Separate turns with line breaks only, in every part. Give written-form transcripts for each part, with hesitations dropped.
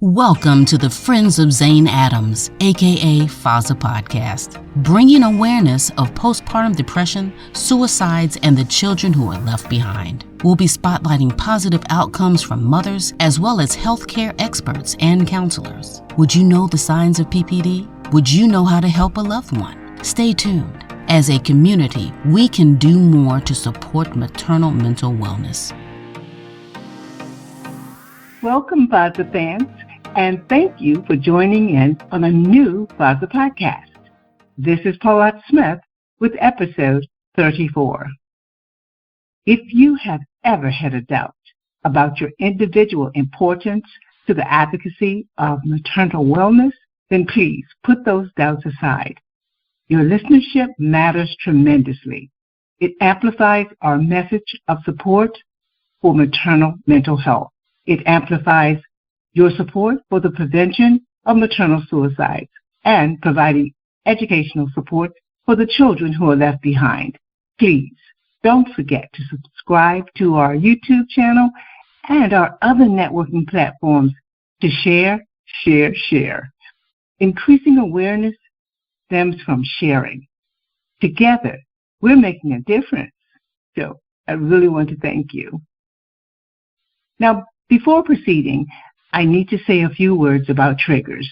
Welcome to the Friends of Zane Adams, aka FOZA Podcast, bringing awareness of postpartum depression, suicides, and the children who are left behind. We'll be spotlighting positive outcomes from mothers as well as healthcare experts and counselors. Would you know the signs of PPD? Would you know how to help a loved one? Stay tuned. As a community, we can do more to support maternal mental wellness.
Welcome, FOZA Fans, and thank you for joining in on a new FOZA podcast. This is Paulette Smith with episode 34. If you have ever had a doubt about your individual importance to the advocacy of maternal wellness, then please put those doubts aside. Your listenership matters tremendously. It amplifies our message of support for maternal mental health. It amplifies your support for the prevention of maternal suicides and providing educational support for the children who are left behind. Please don't forget to subscribe to our YouTube channel and our other networking platforms to share. Increasing awareness stems from sharing. Together, we're making a difference. So I really want to thank you. Now, before proceeding, I need to say a few words about triggers.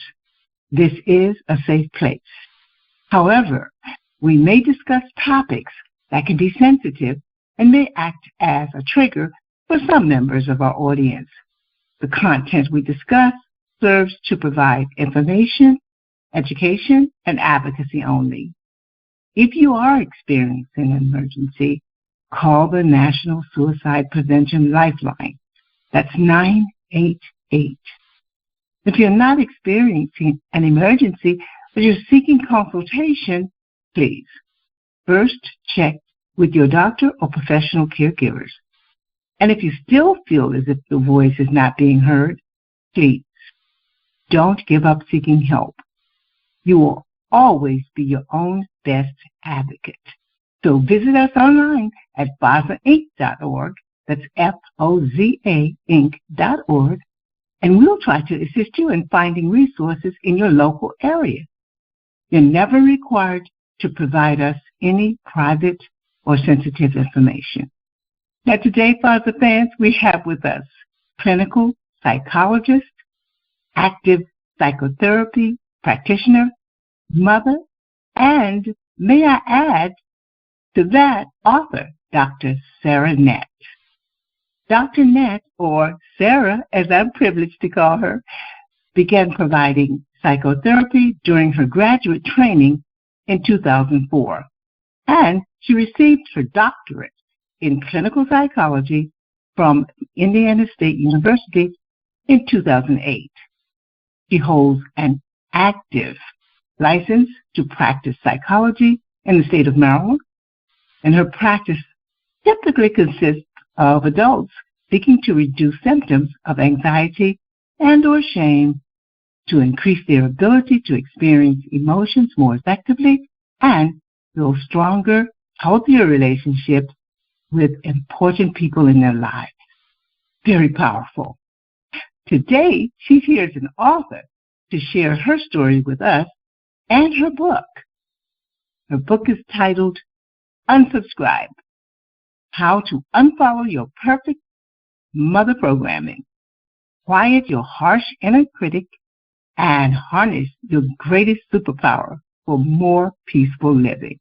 This is a safe place. However, we may discuss topics that can be sensitive and may act as a trigger for some members of our audience. The content we discuss serves to provide information, education, and advocacy only. If you are experiencing an emergency, call the National Suicide Prevention Lifeline. That's 988. If you're not experiencing an emergency but you're seeking consultation, please first check with your doctor or professional caregivers. And if you still feel as if the voice is not being heard, please don't give up seeking help. You will always be your own best advocate. So visit us online at FOZAinc.org. That's FOZA Inc.org, and we'll try to assist you in finding resources in your local area. You're never required to provide us any private or sensitive information. Now today, FOZA Fans, we have with us Clinical Psychologist, active psychotherapy practitioner, mother, and may I add to that, author, Dr. Sara Nett. Dr. Nett, or Sara, as I'm privileged to call her, began providing psychotherapy during her graduate training in 2004, and she received her doctorate in clinical psychology from Indiana State University in 2008. She holds an active license to practice psychology in the state of Maryland, and her practice typically consists of adults seeking to reduce symptoms of anxiety and or shame to increase their ability to experience emotions more effectively and build stronger, healthier relationships with important people in their lives. Very powerful. Today, she's here as an author to share her story with us and her book. Her book is titled Unsubscribe: How to Unfollow Your Perfect Mother Programming, Quiet Your Harsh Inner Critic, and Harness Your Greatest Superpower for More Peaceful Living.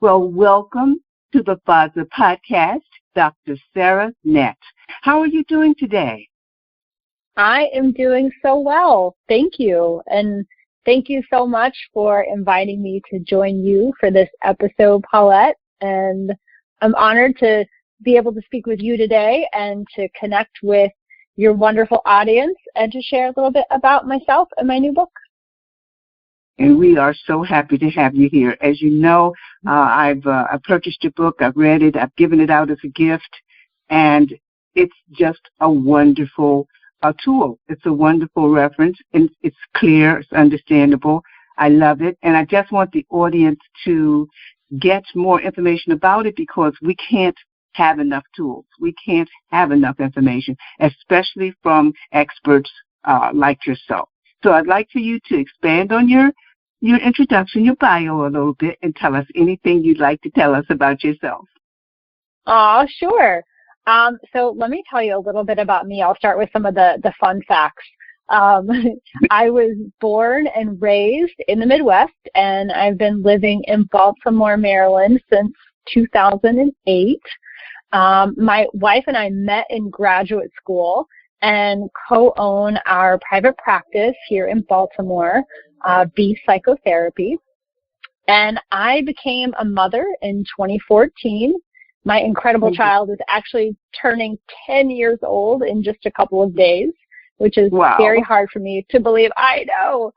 Well, welcome to the FOZA Podcast, Dr. Sara Nett. How are you doing today?
I am doing so well. Thank you. And thank you so much for inviting me to join you for this episode, Paulette. And I'm honored to be able to speak with you today and to connect with your wonderful audience and to share a little bit about myself and my new book.
And we are so happy to have you here. As you know, I've purchased your book. I've read it. I've given it out as a gift. And it's just a wonderful tool. It's a wonderful reference. And it's clear. It's understandable. I love it. And I just want the audience to get more information about it because we can't have enough tools. We can't have enough information, especially from experts like yourself. So I'd like for you to expand on your introduction, your bio a little bit, and tell us anything you'd like to tell us about yourself.
Oh, sure. So let me tell you a little bit about me. I'll start with some of the fun facts. I was born and raised in the Midwest, and I've been living in Baltimore, Maryland since 2008. My wife and I met in graduate school and co-own our private practice here in Baltimore, Be Psychotherapy. And I became a mother in 2014. My incredible child is actually turning 10 years old in just a couple of days, which is very hard for me to believe. I know.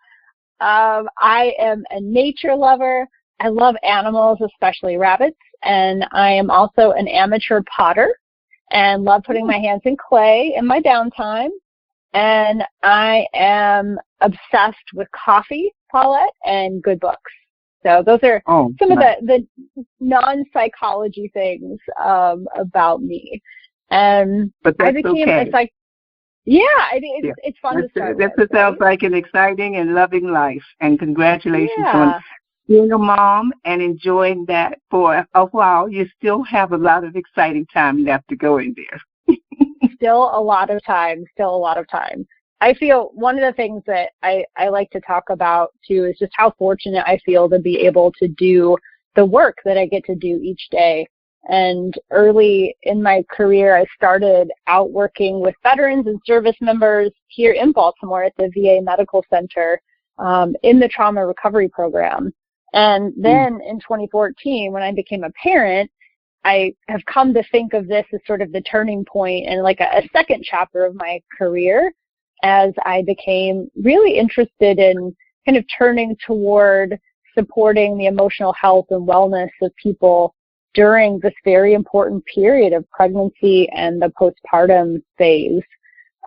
I am a nature lover. I love animals, especially rabbits. And I am also an amateur potter and love putting my hands in clay in my downtime. And I am obsessed with coffee, Paulette, and good books. So those are some of the non-psychology things about me.
But that's
I became
okay.
It's fun to start with.
That sounds like an exciting and loving life. And congratulations on being a mom and enjoying that for a while. You still have a lot of exciting time left to go in there.
Still a lot of time. I feel one of the things that I like to talk about, too, is just how fortunate I feel to be able to do the work that I get to do each day. And early in my career, I started out working with veterans and service members here in Baltimore at the VA Medical Center in the trauma recovery program. And then in 2014, when I became a parent, I have come to think of this as sort of the turning point and like a second chapter of my career, as I became really interested in kind of turning toward supporting the emotional health and wellness of people during this very important period of pregnancy and the postpartum phase.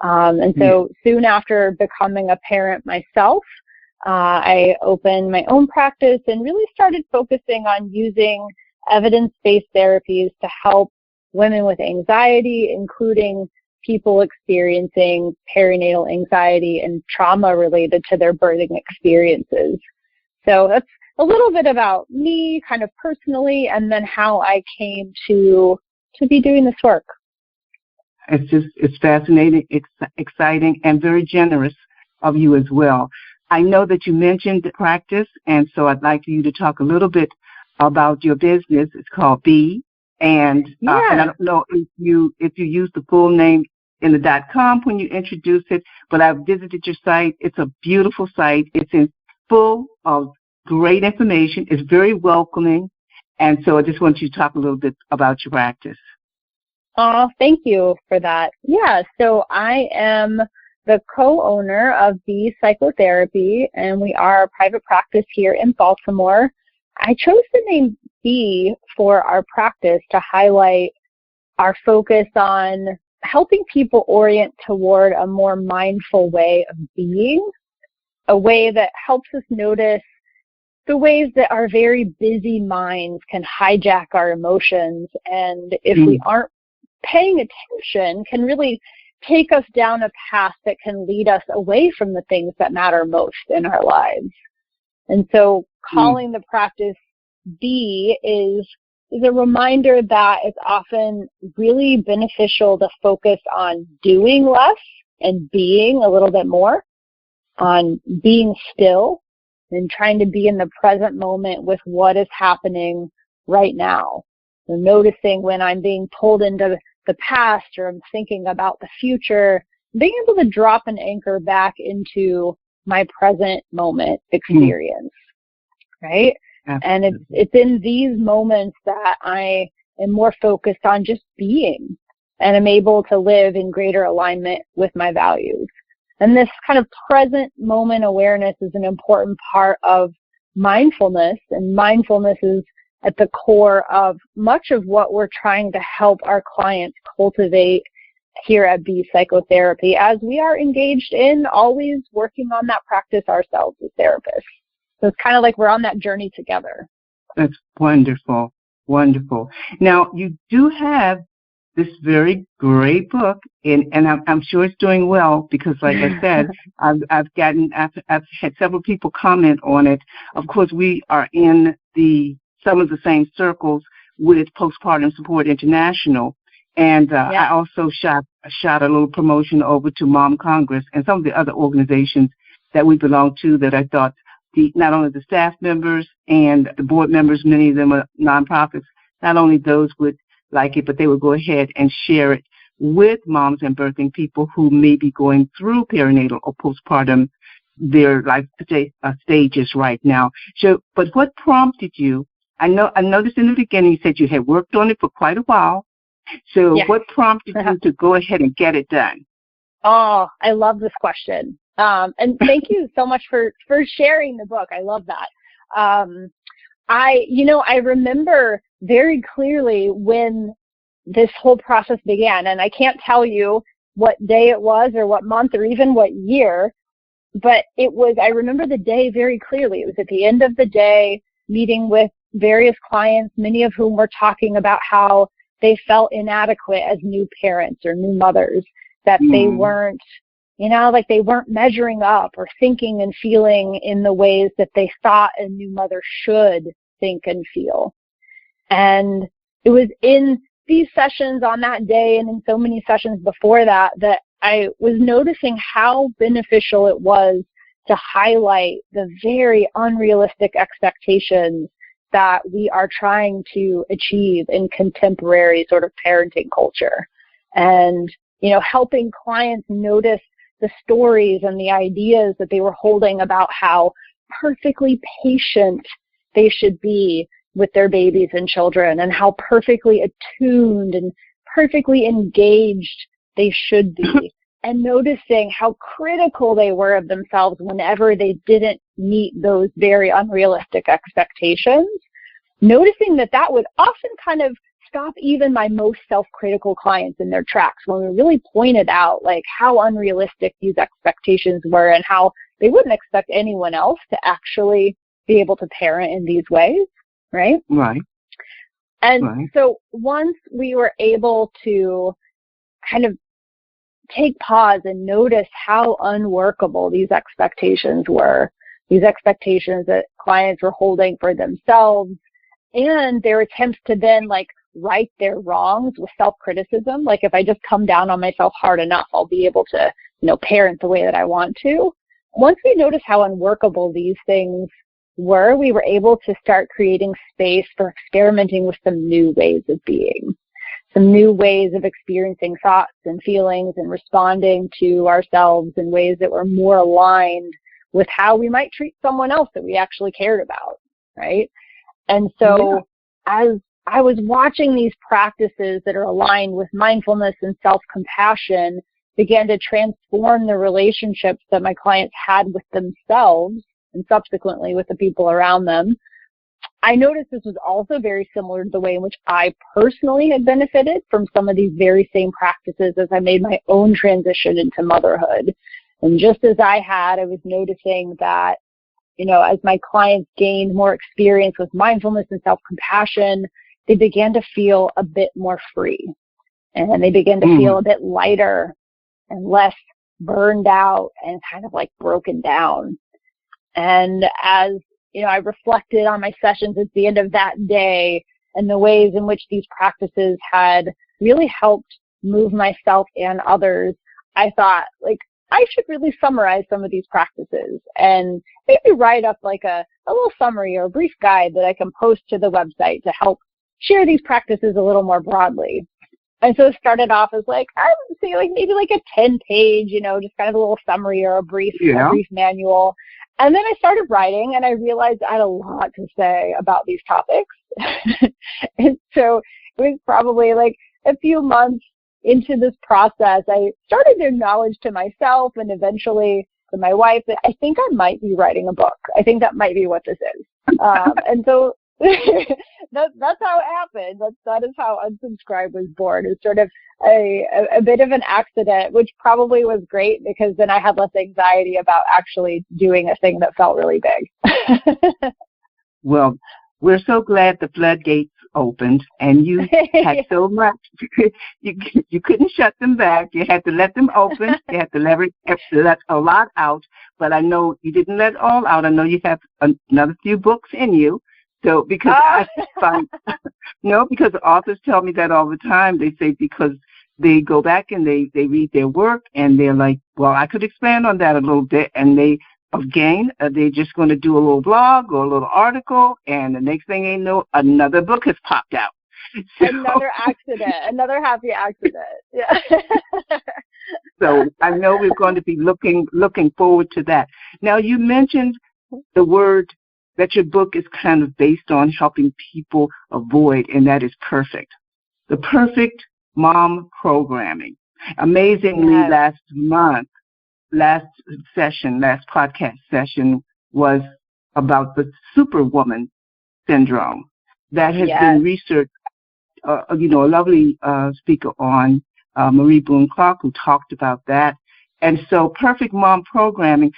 And so soon after becoming a parent myself, I opened my own practice and really started focusing on using evidence-based therapies to help women with anxiety, including people experiencing perinatal anxiety and trauma related to their birthing experiences. So that's a little bit about me kind of personally, and then how I came to be doing this work.
It's fascinating, exciting, and very generous of you as well. I know that you mentioned the practice, and so I'd like you to talk a little bit about your business. It's called Be, and I don't know if you use the full name in the .com when you introduce it, but I've visited your site. It's a beautiful site. It's full of great information. It's very welcoming, and so I just want you to talk a little bit about your practice.
Oh, thank you for that. Yeah, so I am the co-owner of Be Psychotherapy, and we are a private practice here in Baltimore. I chose the name Be for our practice to highlight our focus on helping people orient toward a more mindful way of being, a way that helps us notice the ways that our very busy minds can hijack our emotions, and if we aren't paying attention, can really take us down a path that can lead us away from the things that matter most in our lives. And so calling the practice Be is a reminder that it's often really beneficial to focus on doing less and being a little bit more, on being still and trying to be in the present moment with what is happening right now. So noticing when I'm being pulled into the past or I'm thinking about the future, being able to drop an anchor back into my present moment experience, right? Absolutely. And it's in these moments that I am more focused on just being, and I'm able to live in greater alignment with my values. And this kind of present moment awareness is an important part of mindfulness, and mindfulness is at the core of much of what we're trying to help our clients cultivate here at Be Psychotherapy, as we are engaged in always working on that practice ourselves as therapists. So it's kind of like we're on that journey together.
That's wonderful, wonderful. Now, you do have this very great book, and I'm sure it's doing well because, like I said, I've had several people comment on it. Of course, we are in some of the same circles with Postpartum Support International, and I also shot a little promotion over to Mom Congress and some of the other organizations that we belong to that I thought not only the staff members and the board members, many of them are nonprofits, not only those would like it, but they would go ahead and share it with moms and birthing people who may be going through perinatal or postpartum, their life stages right now. So, but what prompted you? I noticed in the beginning you said you had worked on it for quite a while. So what prompted you to go ahead and get it done?
Oh, I love this question. And thank you so much for sharing the book. I love that. I remember very clearly when this whole process began, and I can't tell you what day it was or what month or even what year, but I remember the day very clearly. It was at the end of the day, meeting with various clients, many of whom were talking about how they felt inadequate as new parents or new mothers, that they weren't, like they weren't measuring up or thinking and feeling in the ways that they thought a new mother should think and feel. And it was in these sessions on that day and in so many sessions before that I was noticing how beneficial it was to highlight the very unrealistic expectations that we are trying to achieve in contemporary sort of parenting culture. And, helping clients notice the stories and the ideas that they were holding about how perfectly patient they should be with their babies and children, and how perfectly attuned and perfectly engaged they should be, and noticing how critical they were of themselves whenever they didn't meet those very unrealistic expectations, noticing that would often kind of stop even my most self-critical clients in their tracks when we really pointed out like how unrealistic these expectations were and how they wouldn't expect anyone else to actually be able to parent in these ways, right?
Right.
And so once we were able to kind of take pause and notice how unworkable these expectations were, these expectations that clients were holding for themselves, and their attempts to then like right their wrongs with self-criticism. Like if I just come down on myself hard enough, I'll be able to, parent the way that I want to. Once we noticed how unworkable these things were, we were able to start creating space for experimenting with some new ways of being, some new ways of experiencing thoughts and feelings and responding to ourselves in ways that were more aligned with how we might treat someone else that we actually cared about, right? And so as I was watching these practices that are aligned with mindfulness and self-compassion began to transform the relationships that my clients had with themselves and subsequently with the people around them, I noticed this was also very similar to the way in which I personally had benefited from some of these very same practices as I made my own transition into motherhood. And just as I was noticing that, as my clients gained more experience with mindfulness and self-compassion, they began to feel a bit more free, and they began to feel a bit lighter and less burned out and kind of like broken down. And as I reflected on my sessions at the end of that day and the ways in which these practices had really helped move myself and others, I thought, like, I should really summarize some of these practices and maybe write up like a little summary or a brief guide that I can post to the website to help share these practices a little more broadly. And so it started off as like, I would say like maybe like a 10-page, just kind of a little summary or a brief manual. And then I started writing and I realized I had a lot to say about these topics. And so it was probably like a few months into this process, I started to acknowledge to myself and eventually to my wife that I think I might be writing a book. I think that might be what this is. And so that's how it happened. That is how Unsubscribe was born. It was sort of a bit of an accident, which probably was great because then I had less anxiety about actually doing a thing that felt really big.
Well, we're so glad the floodgates opened, and you had so much, you couldn't shut them back. You had to let them open. You had to let a lot out. But I know you didn't let all out. I know you have another few books in you. So because I find, because the authors tell me that all the time. They say because they go back and they read their work and they're like, well, I could expand on that a little bit, and they're just going to do a little blog or a little article, and the next thing they know, another book has popped out. So,
another happy accident. Yeah.
So I know we're going to be looking forward to that. Now, you mentioned the word that your book is kind of based on helping people avoid, and that is perfect. The perfect mom programming. Amazingly,
yes.
last podcast session was about the superwoman syndrome that has been researched. A lovely speaker on Marie Boone Clark who talked about that. And so perfect mom programming,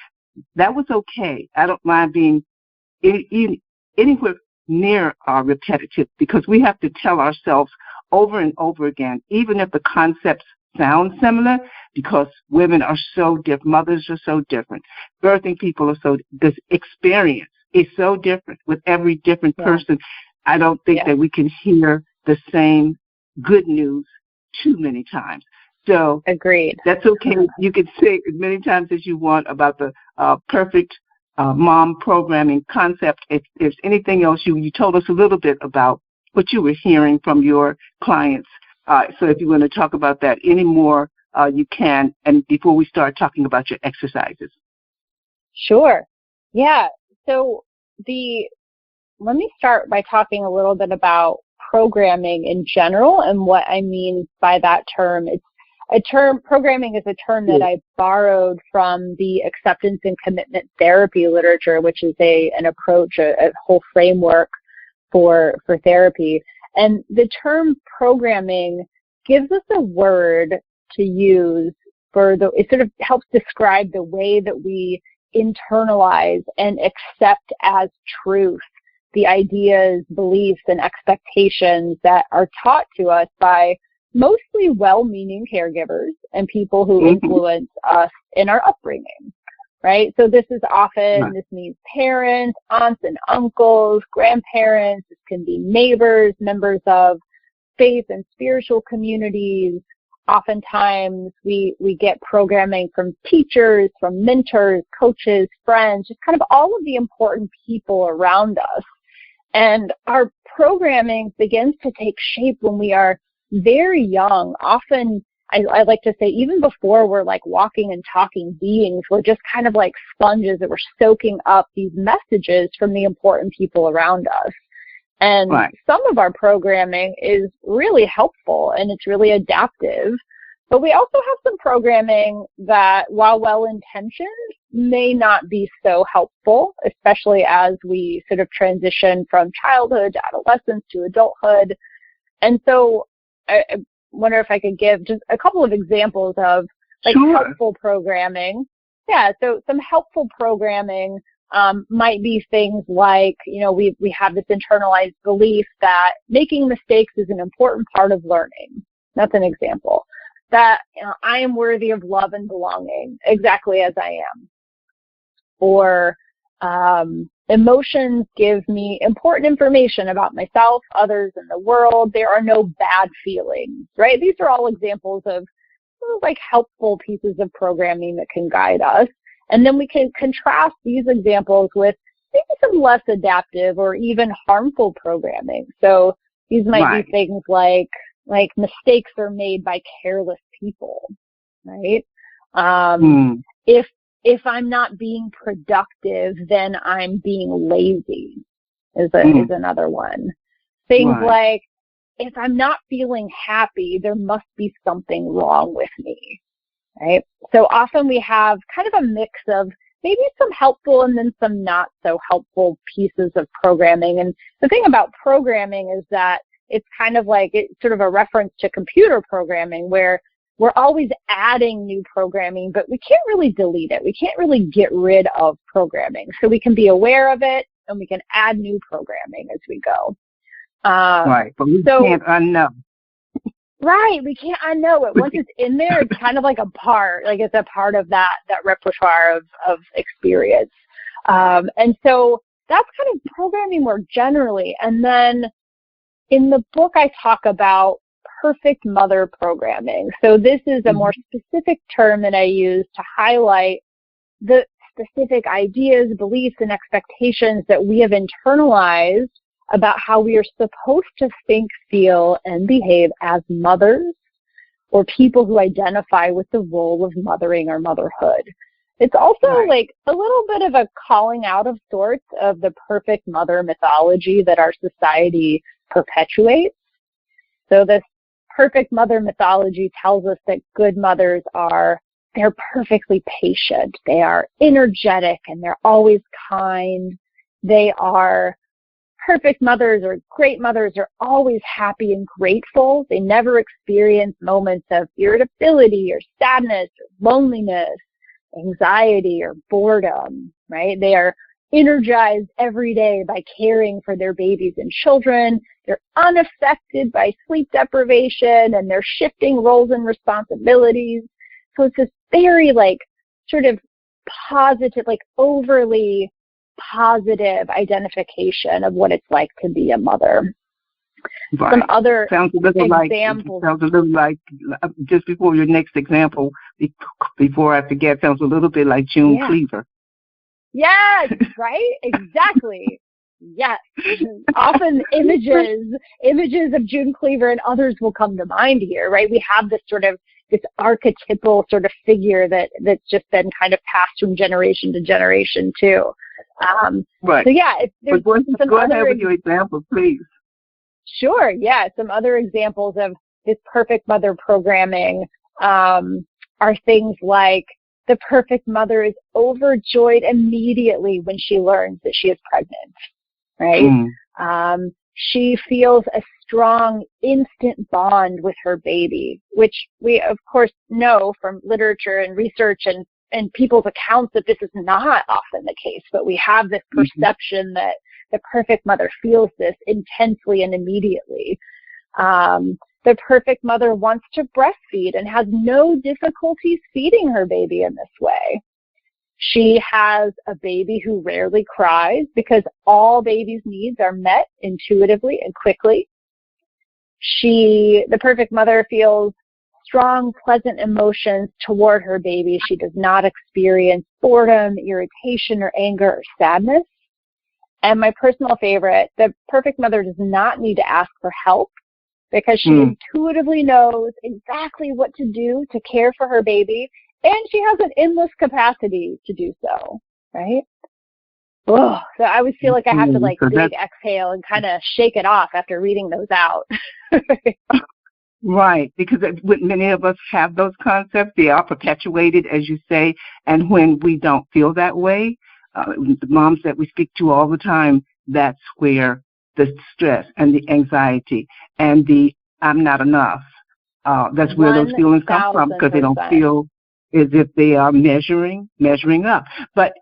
that was okay. I don't mind being anywhere near repetitive, because we have to tell ourselves over and over again, even if the concepts sound similar, because women are so different, mothers are so different, birthing people are so, this experience is so different with every different person. I don't think that we can hear the same good news too many times. So
agreed.
That's okay. You can say as many times as you want about the perfect mom programming concept. If there's anything else, you told us a little bit about what you were hearing from your clients. So if you want to talk about that any more, you can. And before we start talking about your exercises.
Sure. Yeah. So let me start by talking a little bit about programming in general and what I mean by that term. Programming is a term that I borrowed from the acceptance and commitment therapy literature, which is an approach, a whole framework for therapy. And the term programming gives us a word to use it sort of helps describe the way that we internalize and accept as truth the ideas, beliefs, and expectations that are taught to us by mostly well-meaning caregivers and people who influence us in our upbringing, right? So this means parents, aunts and uncles, grandparents. This can be neighbors, members of faith and spiritual communities. Oftentimes we get programming from teachers, from mentors, coaches, friends, just kind of all of the important people around us. And our programming begins to take shape when we are very young. Often, I like to say, even before we're like walking and talking beings, we're just kind of like sponges that we're soaking up these messages from the important people around us. And some of our programming is really helpful and it's really adaptive. But we also have some programming that, while well-intentioned, may not be so helpful, especially as we sort of transition from childhood to adolescence to adulthood. And so I wonder if I could give just a couple of examples of helpful programming. Yeah, so some helpful programming might be things like, we have this internalized belief that making mistakes is an important part of learning. That's an example. That I am worthy of love and belonging exactly as I am. Or emotions give me important information about myself, others, and the world. There are no bad feelings, right? These are all examples of helpful pieces of programming that can guide us. And then we can contrast these examples with maybe some less adaptive or even harmful programming. So these might be things like mistakes are made by careless people, right? If I'm not being productive, then I'm being lazy is another one. Things like, if I'm not feeling happy, there must be something wrong with me, right? So often we have kind of a mix of maybe some helpful and then some not so helpful pieces of programming. And the thing about programming is that it's kind of like it's sort of a reference to computer programming where we're always adding new programming, but we can't really delete it. We can't really get rid of programming. So we can be aware of it and we can add new programming as we go.
Right, but we can't unknow.
Right, we can't unknow it. Once it's in there, it's kind of like a part of that repertoire of experience. And so that's kind of programming more generally. And then in the book, I talk about perfect mother programming. So this is a more specific term that I use to highlight the specific ideas, beliefs, and expectations that we have internalized about how we are supposed to think, feel, and behave as mothers or people who identify with the role of mothering or motherhood. It's also like a little bit of a calling out of sorts of the perfect mother mythology that our society perpetuates. So this perfect mother mythology tells us that good mothers they're perfectly patient, they are energetic, and they're always kind. They are perfect mothers or great mothers are always happy and grateful. They never experience moments of irritability or sadness or loneliness, anxiety or boredom, right? They are energized every day by caring for their babies and children. They're unaffected by sleep deprivation, and they're shifting roles and responsibilities. So it's this very sort of positive, overly positive identification of what it's like to be a mother.
Right.
Some other
examples. Sounds a little like, just before your next example, before I forget, sounds a little bit like June Cleaver.
Yes, right? Exactly. Yes. Often images of June Cleaver and others will come to mind here, right? We have this archetypal sort of figure that's just been kind of passed from generation to generation too.
Right.
So yeah,
go ahead with your example, please.
Sure. Yeah. Some other examples of this perfect mother programming are things like the perfect mother is overjoyed immediately when she learns that she is pregnant, right? She feels a strong, instant bond with her baby, which we, of course, know from literature and research and people's accounts that this is not often the case, but we have this perception that the perfect mother feels this intensely and immediately. The perfect mother wants to breastfeed and has no difficulties feeding her baby in this way. She has a baby who rarely cries because all baby's needs are met intuitively and quickly. The perfect mother feels strong, pleasant emotions toward her baby. She does not experience boredom, irritation, or anger or sadness. And my personal favorite, the perfect mother does not need to ask for help because she intuitively knows exactly what to do to care for her baby, and she has an endless capacity to do so, right? Oh, so I always feel like I have to big exhale and kind of shake it off after reading those out.
Right, because many of us have those concepts. They are perpetuated, as you say, and when we don't feel that way, the moms that we speak to all the time, that's where the stress and the anxiety and the I'm not enough, that's where those feelings come from, because they don't feel as if they are measuring up. But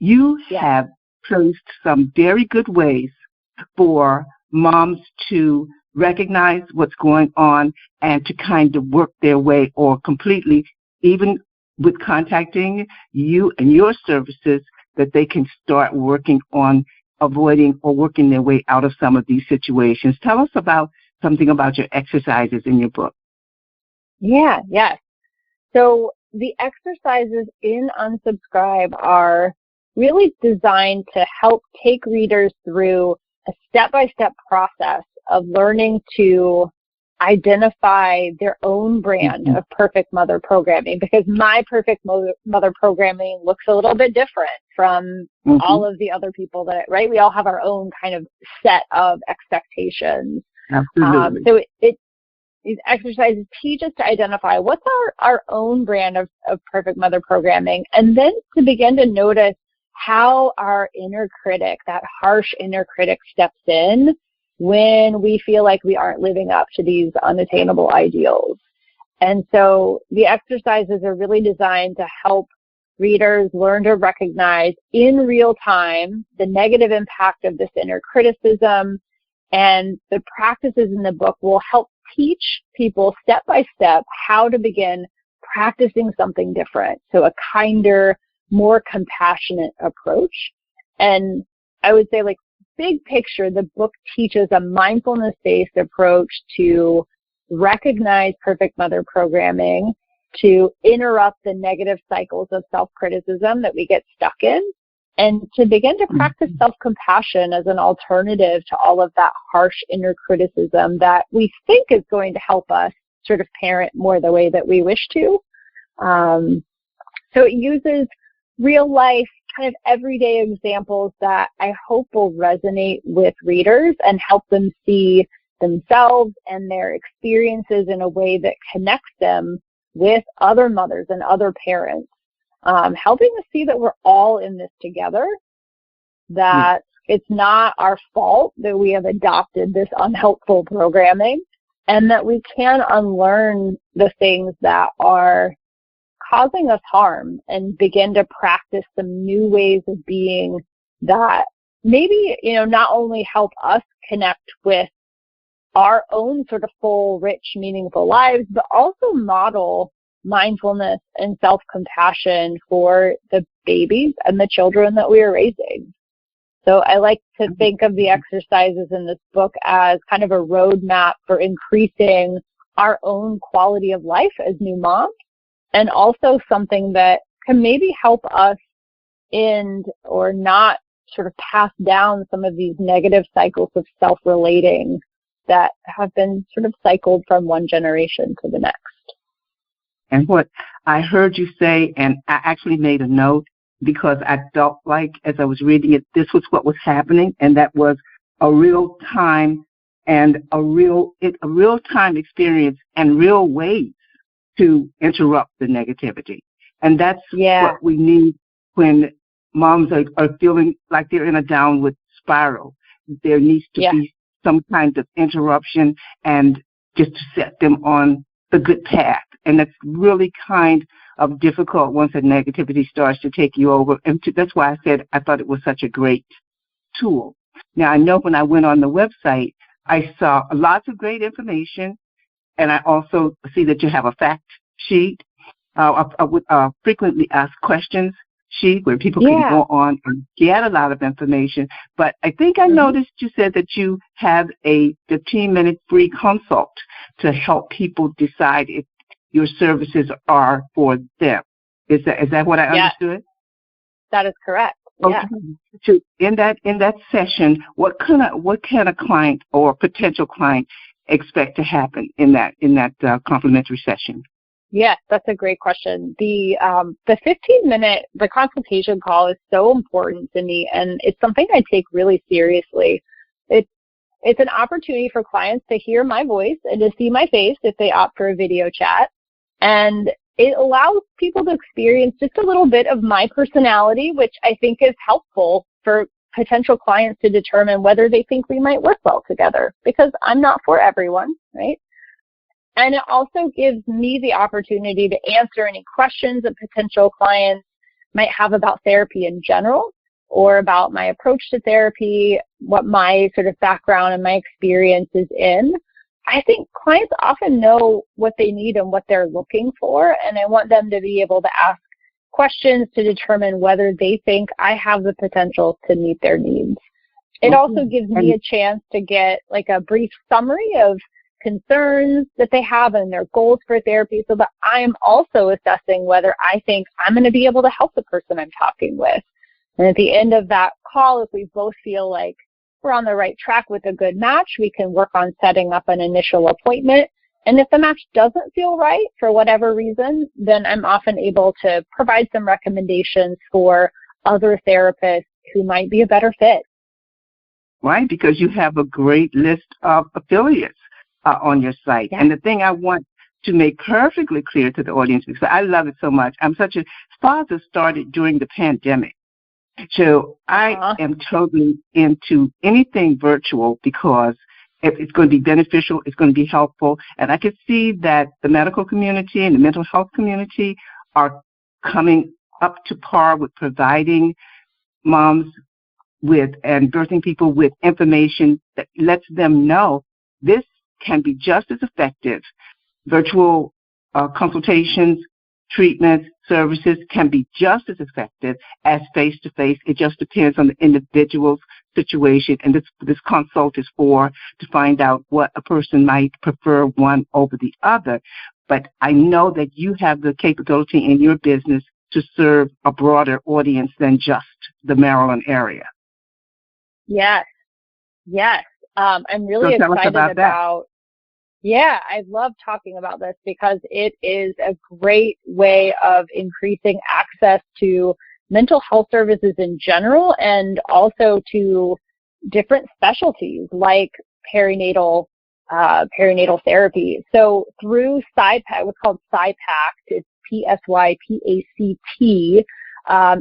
you have traced some very good ways for moms to recognize what's going on and to kind of work their way, or completely, even with contacting you and your services, that they can start working on avoiding or working their way out of some of these situations. Tell us something about your exercises in your book.
Yes. So the exercises in Unsubscribe are really designed to help take readers through a step-by-step process of learning to identify their own brand of perfect mother programming, because my perfect mother programming looks a little bit different from all of the other people we all have our own kind of set of expectations.
Absolutely.
So these exercises teach us to identify what's our own brand of perfect mother programming, and then to begin to notice how our inner critic, that harsh inner critic, steps in when we feel like we aren't living up to these unattainable ideals. And so the exercises are really designed to help readers learn to recognize in real time the negative impact of this inner criticism And the practices in the book will help teach people step by step how to begin practicing something different. So a kinder, more compassionate approach. And I would say, like, big picture, the book teaches a mindfulness-based approach to recognize perfect mother programming, to interrupt the negative cycles of self-criticism that we get stuck in, and to begin to practice self-compassion as an alternative to all of that harsh inner criticism that we think is going to help us sort of parent more the way that we wish to. So it uses real life, kind of everyday examples that I hope will resonate with readers and help them see themselves and their experiences in a way that connects them with other mothers and other parents, helping us see that we're all in this together, that it's not our fault that we have adopted this unhelpful programming, and that we can unlearn the things that are causing us harm and begin to practice some new ways of being that maybe, not only help us connect with our own sort of full, rich, meaningful lives, but also model mindfulness and self-compassion for the babies and the children that we are raising. So I like to think of the exercises in this book as kind of a roadmap for increasing our own quality of life as new moms, and also something that can maybe help us end or not sort of pass down some of these negative cycles of self-relating that have been sort of cycled from one generation to the next.
And what I heard you say, and I actually made a note because I felt like as I was reading it, this was what was happening, and that was a real time and a real time experience and real ways to interrupt the negativity. And that's what we need when moms are feeling like they're in a downward spiral. There needs to be some kind of interruption and just to set them on the good path. And that's really kind of difficult once the negativity starts to take you over. And that's why I said I thought it was such a great tool. Now, I know when I went on the website, I saw lots of great information, and I also see that you have a fact sheet, a frequently asked questions sheet where people can go on and get a lot of information. But I think I noticed you said that you have a 15-minute free consult to help people decide if your services are for them. Is that what I understood?
That is correct.
Okay. So in that session, what can a client or potential client expect to happen in that complimentary session?
Yes, that's a great question. The 15-minute consultation call is so important to me, and it's something I take really seriously. It's an opportunity for clients to hear my voice and to see my face if they opt for a video chat, and it allows people to experience just a little bit of my personality, which I think is helpful for potential clients to determine whether they think we might work well together, because I'm not for everyone, right? And it also gives me the opportunity to answer any questions that potential clients might have about therapy in general, or about my approach to therapy, what my sort of background and my experience is in. I think clients often know what they need and what they're looking for, and I want them to be able to ask questions to determine whether they think I have the potential to meet their needs. It also gives me a chance to get a brief summary of concerns that they have and their goals for therapy, so that I'm also assessing whether I think I'm going to be able to help the person I'm talking with. And at the end of that call, if we both feel like we're on the right track with a good match, we can work on setting up an initial appointment. And if the match doesn't feel right for whatever reason, then I'm often able to provide some recommendations for other therapists who might be a better fit.
Right, because you have a great list of affiliates on your site. Yeah. And the thing I want to make perfectly clear to the audience, because I love it so much, FOZA started during the pandemic. So I am totally into anything virtual because it's going to be beneficial, it's going to be helpful, and I can see that the medical community and the mental health community are coming up to par with providing moms and birthing people with information that lets them know this can be just as effective. Virtual consultations, treatments, services can be just as effective as face-to-face. It just depends on the individual's situation, and this consult is to find out what a person might prefer one over the other. But I know that you have the capability in your business to serve a broader audience than just the Maryland area.
Yes. I'm really excited about. Yeah, I love talking about this because it is a great way of increasing access to mental health services in general and also to different specialties like perinatal therapy. So through PsyPact, what's called PsyPact, it's PSYPACT.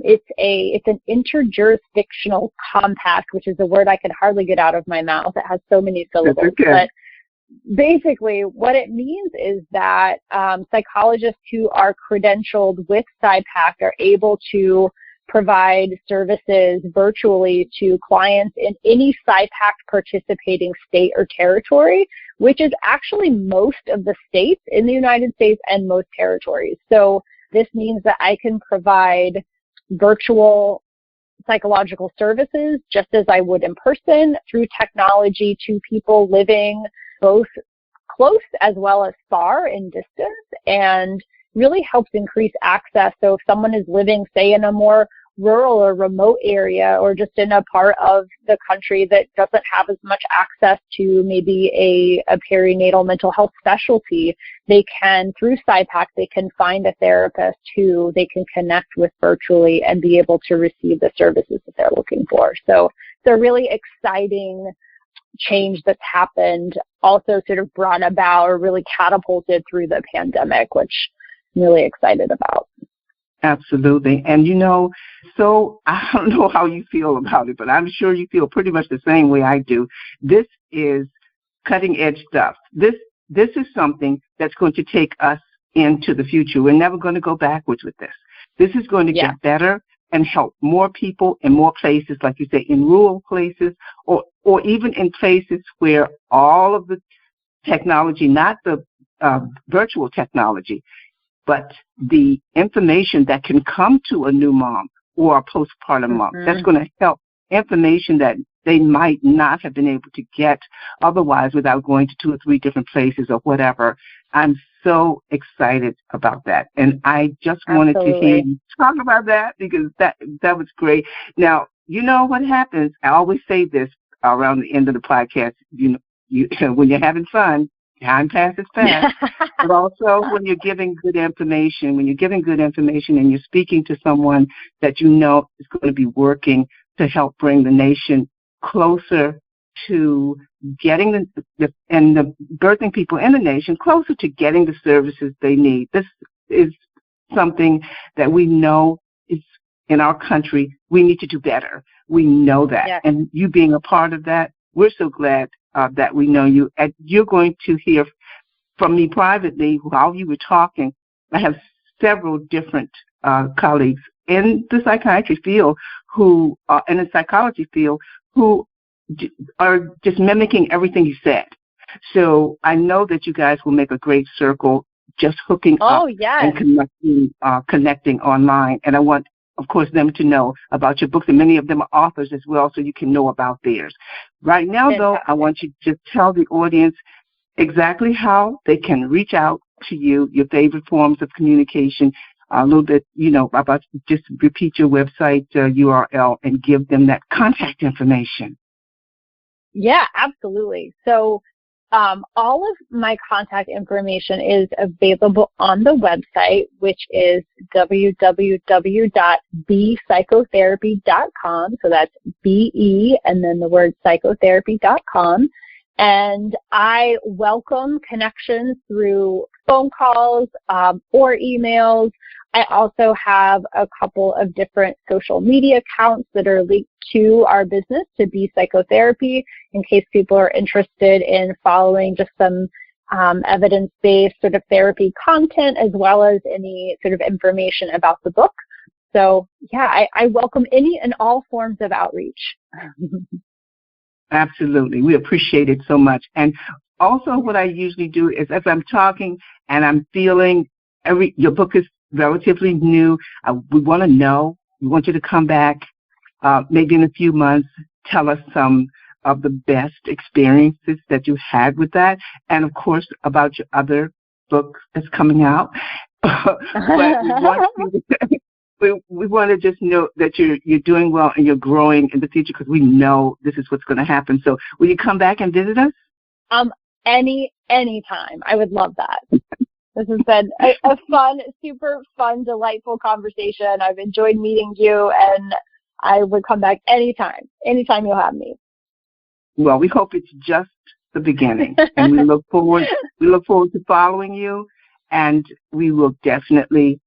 It's an interjurisdictional compact, which is a word I can hardly get out of my mouth. It has so many syllables.
Okay.
But basically, what it means is that psychologists who are credentialed with PsyPact are able to provide services virtually to clients in any PsyPact participating state or territory, which is actually most of the states in the United States and most territories. So this means that I can provide virtual psychological services just as I would in person through technology to people living both close as well as far in distance, and really helps increase access. So if someone is living, say, in a more rural or remote area or just in a part of the country that doesn't have as much access to maybe a perinatal mental health specialty, they can, through PsyPact, they can find a therapist who they can connect with virtually and be able to receive the services that they're looking for. So it's a really exciting change that's happened, also sort of brought about or really catapulted through the pandemic, which I'm really excited about.
Absolutely. And so I don't know how you feel about it, but I'm sure you feel pretty much the same way I do. This is cutting edge stuff. This is something that's going to take us into the future. We're never going to go backwards with this. This is going to get better and help more people in more places, like you say, in rural places or even in places where all of the technology, not the virtual technology, but the information that can come to a new mom or a postpartum mom, that's going to help information that they might not have been able to get otherwise without going to 2 or 3 different places or whatever. I'm so excited about that. And I just wanted to hear you talk about that because that was great. Now, you know what happens? I always say this around the end of the podcast, when you're having fun, time passes fast, but also when you're giving good information, and you're speaking to someone that you know is going to be working to help bring the nation closer to getting the birthing people in the nation closer to getting the services they need. This is something that we know is in our country. We need to do better. We know that. Yes. And you being a part of that, we're so glad that we know you. And you're going to hear from me privately while you were talking. I have several different colleagues in the psychiatry field in the psychology field who are just mimicking everything you said. So I know that you guys will make a great circle just hooking up and connecting online. And I want, of course, them to know about your books, and many of them are authors as well, so you can know about theirs. Right now, though, I want you to tell the audience exactly how they can reach out to you, your favorite forms of communication, a little bit, about just repeat your website URL and give them that contact information.
Yeah, absolutely. So all of my contact information is available on the website, which is www.bepsychotherapy.com. So that's BE and then the word psychotherapy.com. And I welcome connections through phone calls or emails. I also have a couple of different social media accounts that are linked to our business, to Be Psychotherapy, in case people are interested in following just some evidence-based sort of therapy content, as well as any sort of information about the book. So yeah, I welcome any and all forms of outreach.
Absolutely. We appreciate it so much. And also what I usually do is as I'm talking and I'm feeling your book is relatively new, we want to know, we want you to come back maybe in a few months, tell us some of the best experiences that you had with that, and of course about your other book that's coming out. But we want to just know that you're doing well and you're growing in the future, because we know this is what's going to happen. So will you come back and visit us?
Anytime. I would love that. This has been a fun, super fun, delightful conversation. I've enjoyed meeting you, and I would come back anytime you'll have me.
Well, we hope it's just the beginning, and we look forward to following you, and we will definitely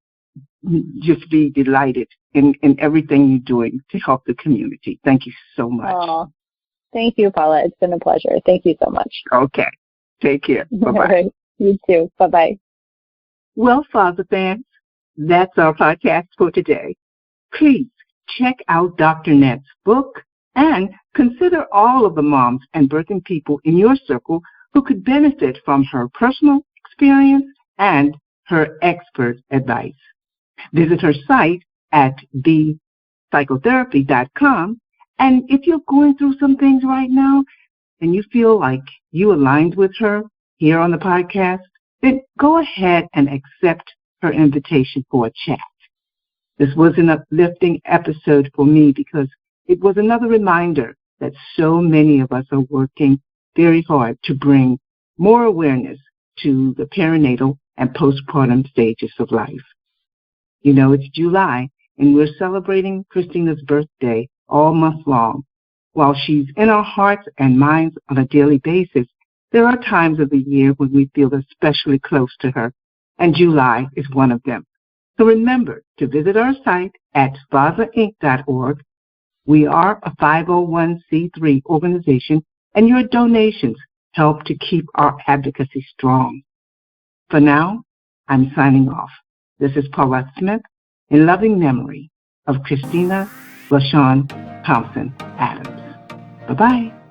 just be delighted in everything you're doing to help the community. Thank you so much.
Oh, thank you, Paula. It's been a pleasure. Thank you so much.
Okay. Take care. Bye-bye.
All right. You too. Bye-bye.
Well, FOZA fans, that's our podcast for today. Please check out Dr. Nett's book and consider all of the moms and birthing people in your circle who could benefit from her personal experience and her expert advice. Visit her site at BePsychotherapy.com, and if you're going through some things right now and you feel like you aligned with her here on the podcast, then go ahead and accept her invitation for a chat. This was an uplifting episode for me because it was another reminder that so many of us are working very hard to bring more awareness to the perinatal and postpartum stages of life. You know, it's July, and we're celebrating Christina's birthday all month long. While she's in our hearts and minds on a daily basis, there are times of the year when we feel especially close to her, and July is one of them. So remember to visit our site at FOZAinc.org. We are a 501c3 organization, and your donations help to keep our advocacy strong. For now, I'm signing off. This is Paulette Smith in loving memory of Christina LaShawn Thompson Adams. Bye-bye.